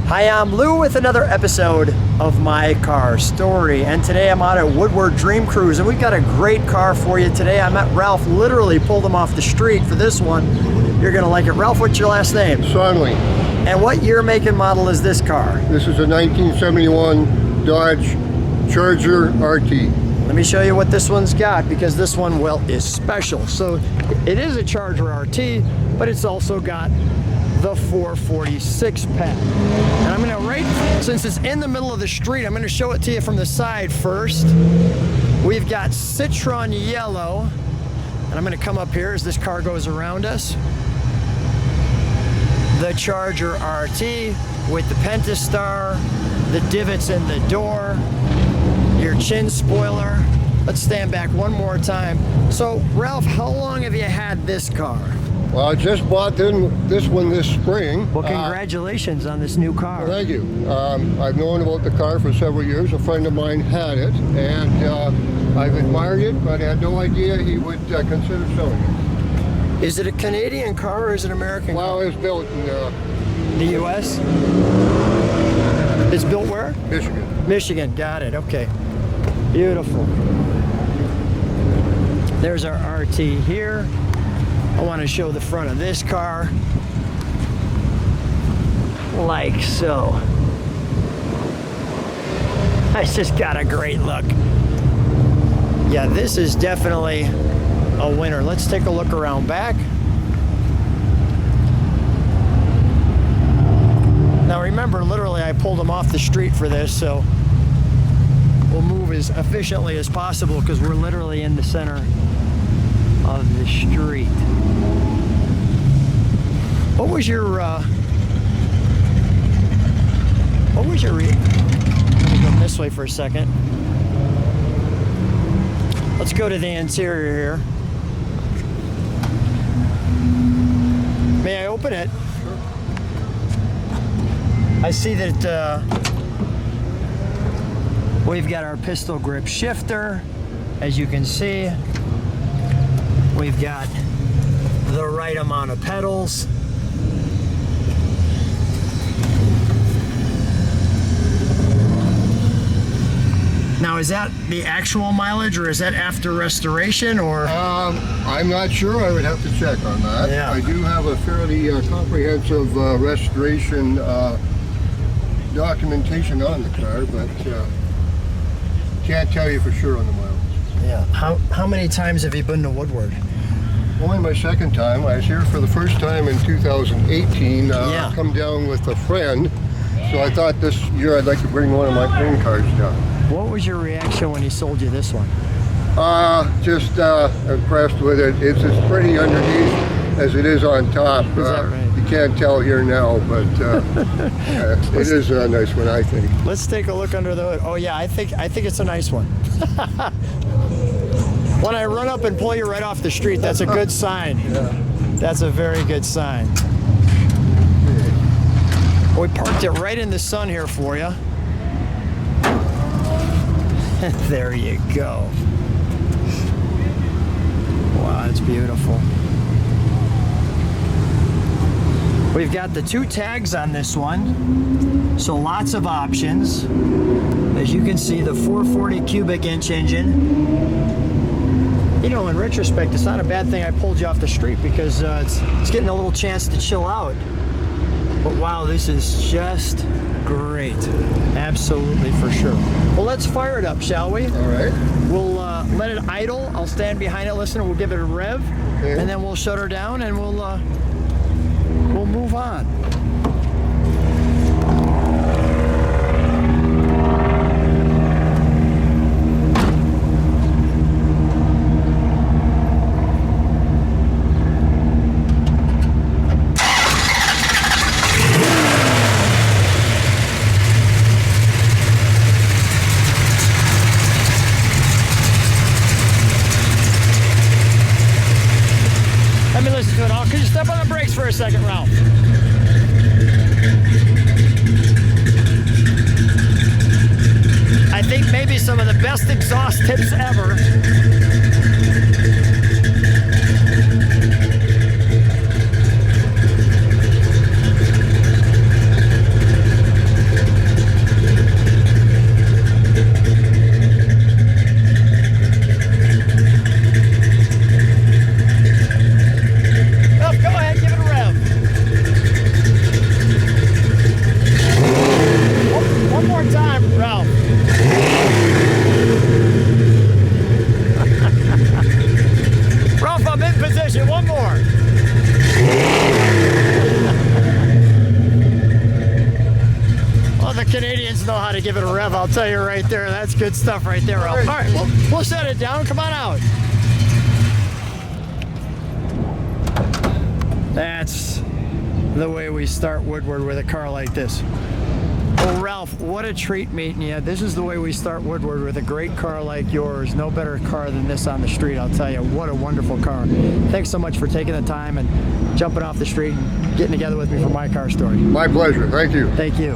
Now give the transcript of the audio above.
Hi, I'm Lou with another episode of My Car Story, and today I'm out at Woodward Dream Cruise, and we've got a great car for you today. I met Ralph, literally pulled him off the street for this one. You're gonna like it. Ralph, what's your last name? Sonley. And what year, make, and model is this car? This is a 1971 Dodge Charger RT. Let me show you what this one's got, because this one, well, is special. So it is a Charger RT, but it's also got the 446 pack. And I'm gonna since it's in the middle of the street, I'm gonna show it to you from the side first. We've got Citron Yellow, and I'm gonna come up here as this car goes around us. The Charger RT with the Pentastar, the divots in the door, your chin spoiler. Let's stand back one more time. So Ralph, how long have you had this car? Well, I just bought this one this spring. Well, congratulations on this new car. Thank you. I've known about the car for several years. A friend of mine had it, and I've admired it, but I had no idea he would consider selling it. Is it a Canadian car or is it an American car? Well, it's built in the U.S.? It's built where? Michigan. Michigan, got it, okay. Beautiful. There's our RT here. I want to show the front of this car, like so. It's just got a great look. Yeah, this is definitely a winner. Let's take a look around back. Now remember, literally I pulled him off the street for this, so we'll move as efficiently as possible because we're literally in the center of the street. What was your let me go this way for a second. Let's go to the interior here. May I open it? Sure. I see that we've got our pistol grip shifter. As you can see, we've got the right amount of pedals. Now, is that the actual mileage, or is that after restoration, or? I'm not sure. I would have to check on that. Yeah. I do have a fairly comprehensive restoration documentation on the car, but can't tell you for sure on the mileage. Yeah. How many times have you been to Woodward? Only my second time. I was here for the first time in 2018. Yeah. Come down with a friend, so I thought this year I'd like to bring one of my own cars down. What was your reaction when he sold you this one? Just impressed with it. It's as pretty underneath as it is on top. Is that right? You can't tell here now, but it is a nice one, I think. Let's take a look under the hood. Oh yeah, I think it's a nice one. When I run up and pull you right off the street, that's a good sign. Yeah. That's a very good sign. We parked it right in the sun here for you. There you go. Wow, that's beautiful. We've got the 2 tags on this one, so lots of options. As you can see, the 440 cubic inch engine. You know, in retrospect, it's not a bad thing I pulled you off the street, because it's getting a little chance to chill out. But wow, this is just great. Absolutely, for sure. Well, let's fire it up, shall we? All right. We'll let it idle. I'll stand behind it, listen, we'll give it a rev, Okay. and then we'll shut her down, and we'll move on. Let me listen to it all. Could you step on the brakes for a second, Ralph? I think maybe some of the best exhaust tips ever. Canadians know how to give it a rev, I'll tell you right there. That's good stuff right there, Ralph. All right, we'll set it down. Come on out. That's the way we start Woodward with a car like this. Well, Ralph, what a treat meeting you. This is the way we start Woodward with a great car like yours. No better car than this on the street, I'll tell you. What a wonderful car. Thanks so much for taking the time and jumping off the street and getting together with me for my car story. My pleasure. Thank you. Thank you.